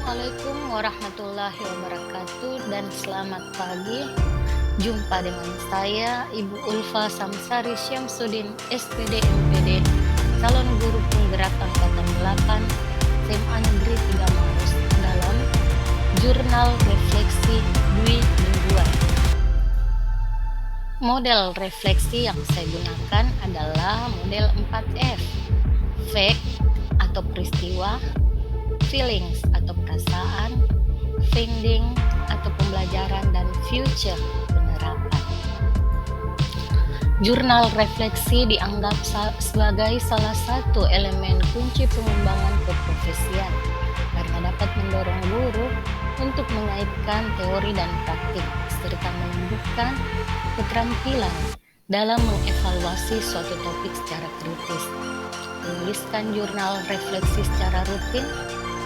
Assalamualaikum warahmatullahi wabarakatuh dan selamat pagi. Jumpa dengan saya Ibu Ulfa Samsari Syamsuddin SPD MPD, calon guru penggerak angkatan 8 SMA Negeri 3 Maros dalam Jurnal Refleksi Dwi Mingguan. Model refleksi yang saya gunakan adalah model 4F, fact atau peristiwa, feelings atau perasaan, finding atau pembelajaran, dan future penerapan. Jurnal refleksi dianggap sebagai salah satu elemen kunci pengembangan keprofesian karena dapat mendorong guru untuk mengaitkan teori dan praktik serta menumbuhkan keterampilan dalam mengevaluasi suatu topik secara kritis. Menuliskan jurnal refleksi secara rutin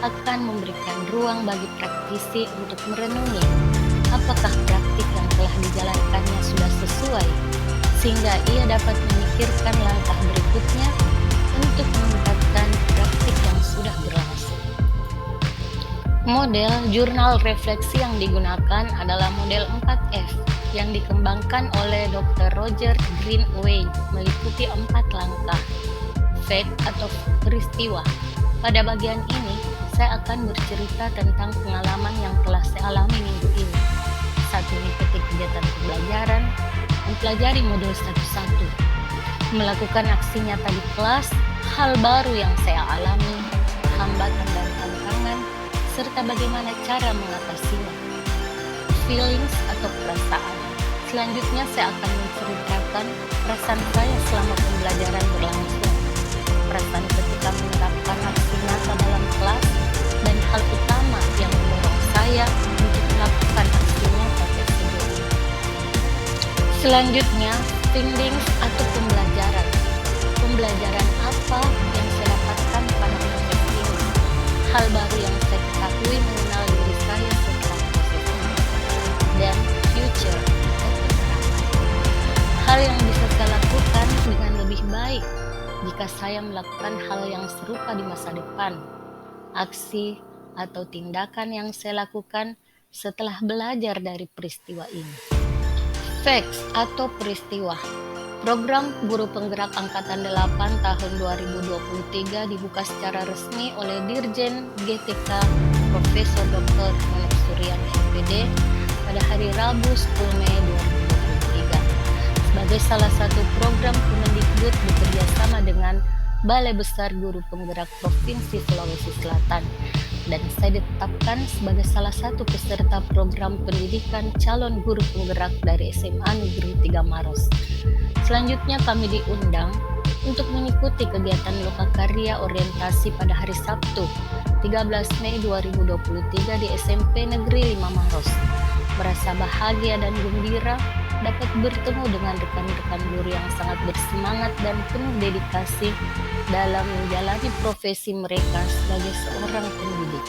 akan memberikan ruang bagi praktisi untuk merenungi apakah praktik yang telah dijalankannya sudah sesuai, sehingga ia dapat memikirkan langkah berikutnya untuk meningkatkan praktik yang sudah berlangsung. Model jurnal refleksi yang digunakan adalah model 4F yang dikembangkan oleh Dr. Roger Greenaway, meliputi 4 langkah. Fact atau peristiwa. Pada bagian ini, saya akan bercerita tentang pengalaman yang telah saya alami minggu ini saat mengikuti kegiatan pembelajaran, mempelajari modul 1-1, melakukan aksi nyata di kelas, hal baru yang saya alami, hambatan dan tantangan, serta bagaimana cara mengatasinya. Feelings atau perasaan. Selanjutnya saya akan menceritakan perasaan saya selama pembelajaran berlangsung, perasaan ketika menerapkan aksi nyata dalam kelas, dan hal utama yang mendorong saya untuk melakukan aksi nyata tersebut. Selanjutnya, findings atau pembelajaran. Pembelajaran apa yang saya dapatkan pada proses ini? Hal baru yang saya ketahui mengenal diri saya setelah proses ini. Dan future atau penerapan. Hal yang bisa saya lakukan dengan lebih baik jika saya melakukan hal yang serupa di masa depan. Aksi atau tindakan yang saya lakukan setelah belajar dari peristiwa ini. Facts atau peristiwa. Program Guru Penggerak Angkatan 8 tahun 2023 dibuka secara resmi oleh Dirjen GTK Profesor Dr. Nonok Suryani MPD pada hari Rabu 10 Mei 2023 sebagai salah satu program Kemendikbud bekerjasama dengan Balai Besar Guru Penggerak Provinsi Sulawesi Selatan, dan saya ditetapkan sebagai salah satu peserta program pendidikan calon guru penggerak dari SMA Negeri 3 Maros. Selanjutnya kami diundang untuk mengikuti kegiatan lokakarya orientasi pada hari Sabtu 13 Mei 2023 di SMP Negeri 5 Maros. Merasa bahagia dan gembira dapat bertemu dengan rekan-rekan guru yang sangat bersemangat dan penuh dedikasi dalam menjalani profesi mereka sebagai seorang pendidik.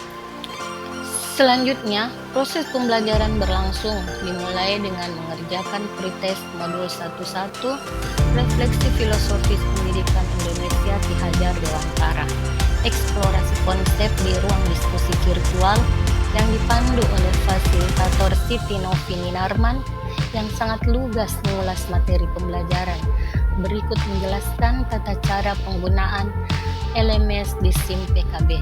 Selanjutnya, proses pembelajaran berlangsung dimulai dengan mengerjakan pretest modul 1-1 Refleksi Filosofis Pendidikan Indonesia Ki Hajar Dewantara, eksplorasi konsep di ruang diskusi virtual yang dipandu oleh fasilitator Siti Novini Narman yang sangat lugas mengulas materi pembelajaran. Berikut menjelaskan tata cara penggunaan LMS di SIM PKB.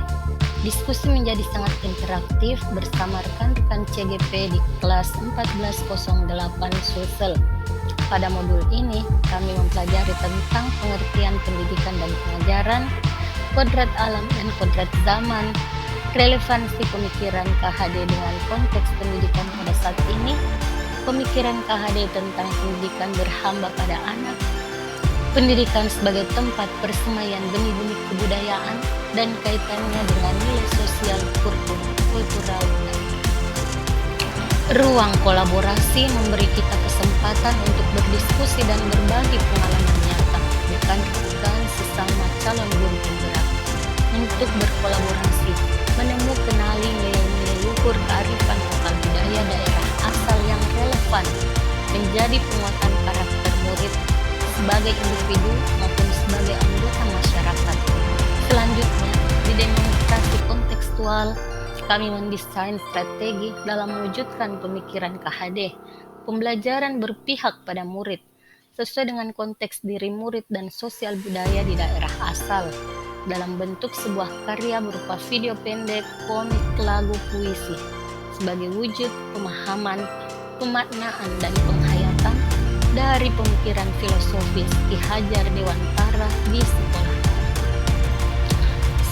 Diskusi menjadi sangat interaktif bersama rekan-rekan CGP di kelas 1408 Sulsel. Pada modul ini, kami mempelajari tentang pengertian pendidikan dan pengajaran, kodrat alam dan kodrat zaman, relevansi pemikiran KHD dengan konteks pendidikan pada saat ini, pemikiran KHD tentang pendidikan berhamba pada anak, pendidikan sebagai tempat persemaian benih-benih kebudayaan dan kaitannya dengan nilai sosial kultural. Ruang kolaborasi memberi kita kesempatan untuk berdiskusi dan berbagi pengalaman nyata dengan rekan sesama calon guru penggerak untuk berkolaborasi, menemukan nilai-nilai luhur kearifan lokal budaya daerah asal yang relevan, menjadi penguatan karakter murid sebagai individu maupun sebagai anggota masyarakat. Selanjutnya, di demonstrasi kontekstual kami mendesain strategi dalam mewujudkan pemikiran KHD, pembelajaran berpihak pada murid, sesuai dengan konteks diri murid dan sosial budaya di daerah asal, dalam bentuk sebuah karya berupa video pendek, komik, lagu, puisi, sebagai wujud pemahaman, pemaknaan, dan penghayatan dari pemikiran filosofis Ki Hajar Dewantara di sekolah.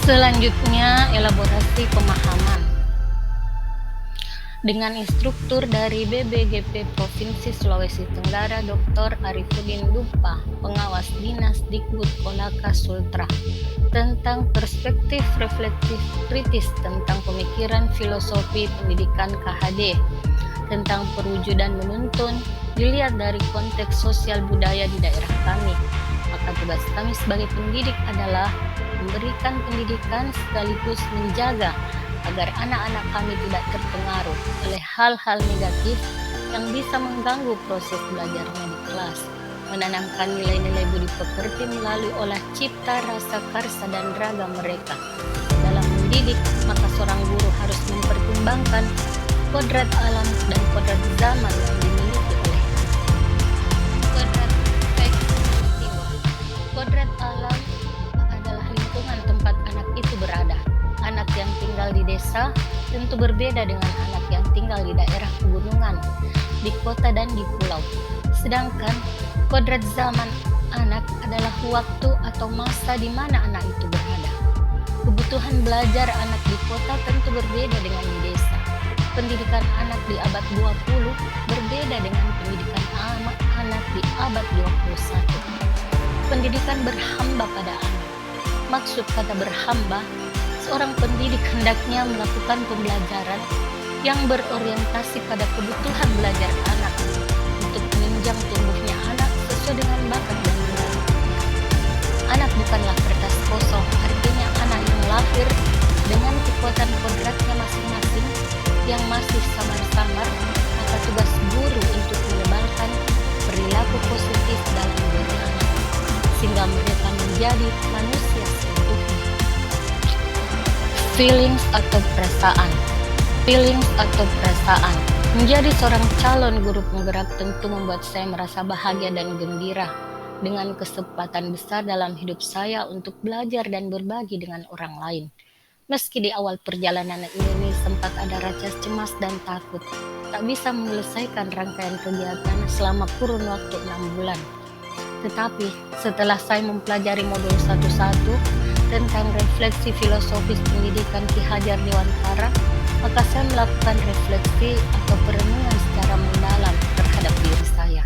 Selanjutnya, elaborasi pemahaman. Dengan instruktur dari BBGP Provinsi Sulawesi Tenggara Dr. Arifudin Dupa, pengawas Dinas Dikbud Kolaka Sultra, tentang perspektif reflektif kritis tentang pemikiran filosofi pendidikan KHD, tentang perwujudan menuntun dilihat dari konteks sosial budaya di daerah kami. Maka tugas kami sebagai pendidik adalah memberikan pendidikan sekaligus menjaga agar anak-anak kami tidak terpengaruh oleh hal-hal negatif yang bisa mengganggu proses belajarnya di kelas, menanamkan nilai-nilai budi pekerti melalui olah cipta, rasa, karsa, dan raga mereka. Dalam mendidik, maka seorang guru harus mempertimbangkan kodrat alam dan kodrat zaman yang dimiliki oleh kodrat peristiwa. Kodrat alam adalah lingkungan tempat anak itu berada. Anak yang tinggal di desa tentu berbeda dengan anak yang tinggal di daerah pegunungan, di kota dan di pulau. Sedangkan kodrat zaman anak adalah waktu atau masa di mana anak itu berada. Kebutuhan belajar anak di kota tentu berbeda dengan di desa. Pendidikan anak di abad 20 berbeda dengan pendidikan anak di abad 21. Pendidikan berhamba pada anak. Maksud kata berhamba, seorang pendidik hendaknya melakukan pembelajaran yang berorientasi pada kebutuhan belajar anak untuk menunjang tumbuhnya anak sesuai dengan bakat dan minat. Anak bukanlah kertas kosong, artinya anak yang lahir dengan kekuatan kodratnya masing-masing yang masih samar-samar, maka tugas guru untuk menebalkan perilaku positif dalam diri anak, sehingga mereka menjadi manusia seutuhnya. Feelings atau perasaan. Feelings atau perasaan. Menjadi seorang calon guru penggerak tentu membuat saya merasa bahagia dan gembira dengan kesempatan besar dalam hidup saya untuk belajar dan berbagi dengan orang lain. Meski di awal perjalanan ini sempat ada rasa cemas dan takut, tak bisa menyelesaikan rangkaian kegiatan selama kurun waktu 6 bulan. Tetapi setelah saya mempelajari modul satu-satu tentang refleksi filosofis pendidikan Ki Hajar Dewantara, maka saya melakukan refleksi atau perenungan secara mendalam terhadap diri saya.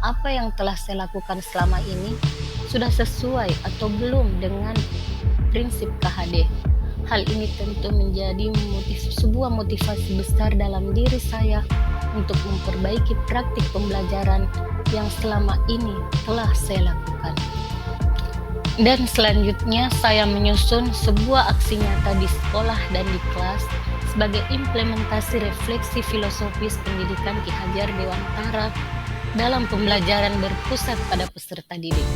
Apa yang telah saya lakukan selama ini sudah sesuai atau belum dengan prinsip KHD. Hal ini tentu menjadi sebuah motivasi besar dalam diri saya untuk memperbaiki praktik pembelajaran yang selama ini telah saya lakukan. Dan selanjutnya saya menyusun sebuah aksi nyata di sekolah dan di kelas sebagai implementasi refleksi filosofis pendidikan Ki Hajar Dewantara dalam pembelajaran berpusat pada peserta didik.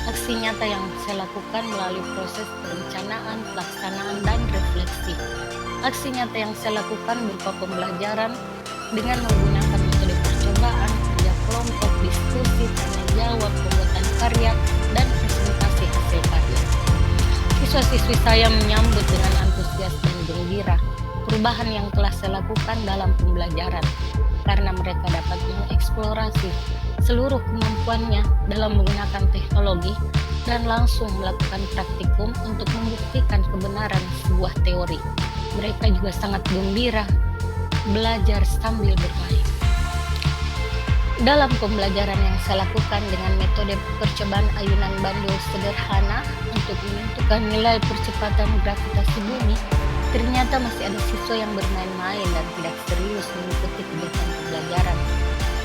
Aksi nyata yang saya lakukan melalui proses perencanaan, pelaksanaan, dan refleksi. Aksi nyata yang saya lakukan berupa pembelajaran dengan menggunakan metode percobaan, kerja kelompok, diskusi, tanya jawab, pembuatan karya, dan presentasi hasil karya. Siswa-siswi saya menyambut dengan antusias dan gembira perubahan yang telah saya lakukan dalam pembelajaran, karena mereka dapat mengeksplorasi seluruh kemampuannya dalam menggunakan teknologi dan langsung melakukan praktikum untuk membuktikan kebenaran sebuah teori. Mereka juga sangat gembira belajar sambil bermain. Dalam pembelajaran yang saya lakukan dengan metode percobaan ayunan bandul sederhana untuk menentukan nilai percepatan gravitasi bumi, ternyata masih ada siswa yang bermain-main dan tidak serius mengikuti kegiatan pembelajaran.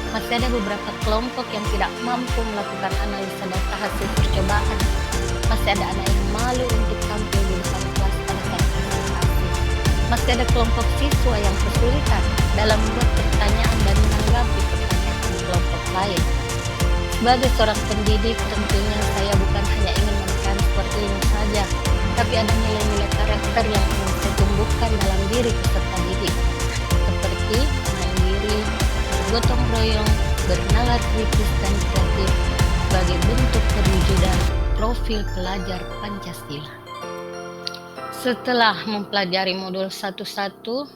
Masih ada beberapa kelompok yang tidak mampu melakukan analisa data hasil percobaan. Masih ada anak yang malu untuk tampil di depan kelas pada saat presentasi. Masih ada kelompok siswa yang kesulitan dalam membuat pertanyaan dan menanggapi pertanyaan kelompok lain. Sebagai seorang pendidik, tentunya saya bukan hanya ingin mentransfer ilmu saja, tapi ada nilai-nilai karakter yang ingin saya tumbuhkan ditanamkan dalam diri peserta didik, seperti mandiri, bergotong royong, bernalar kritis dan kreatif sebagai bentuk perwujudan profil pelajar Pancasila. Setelah mempelajari modul satu-satu,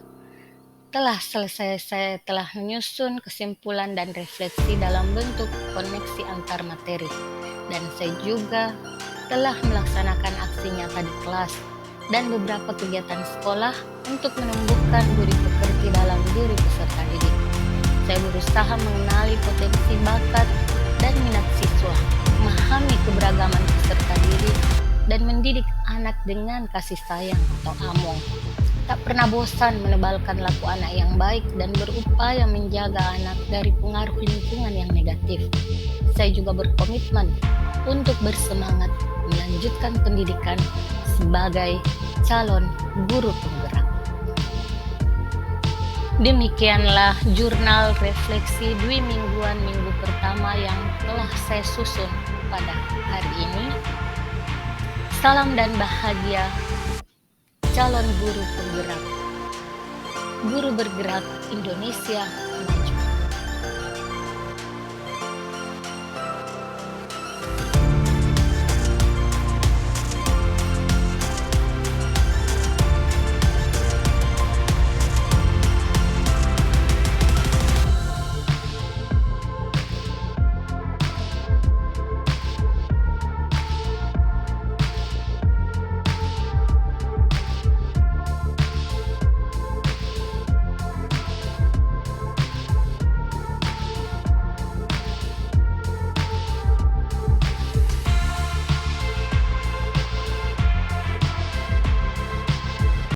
telah selesai, saya telah menyusun kesimpulan dan refleksi dalam bentuk koneksi antar materi, dan saya juga telah melaksanakan aksi nyata di kelas dan beberapa kegiatan sekolah untuk menumbuhkan budi pekerti dalam diri peserta didik. Saya berusaha mengenali potensi bakat dan minat siswa, memahami keberagaman peserta didik, dan mendidik anak dengan kasih sayang atau among. Tak pernah bosan menebalkan laku anak yang baik dan berupaya menjaga anak dari pengaruh lingkungan yang negatif. Saya juga berkomitmen untuk bersemangat melanjutkan pendidikan sebagai calon guru penggerak. Demikianlah jurnal refleksi Dwi Mingguan minggu pertama yang telah saya susun pada hari ini. Salam dan bahagia calon guru penggerak. Guru bergerak Indonesia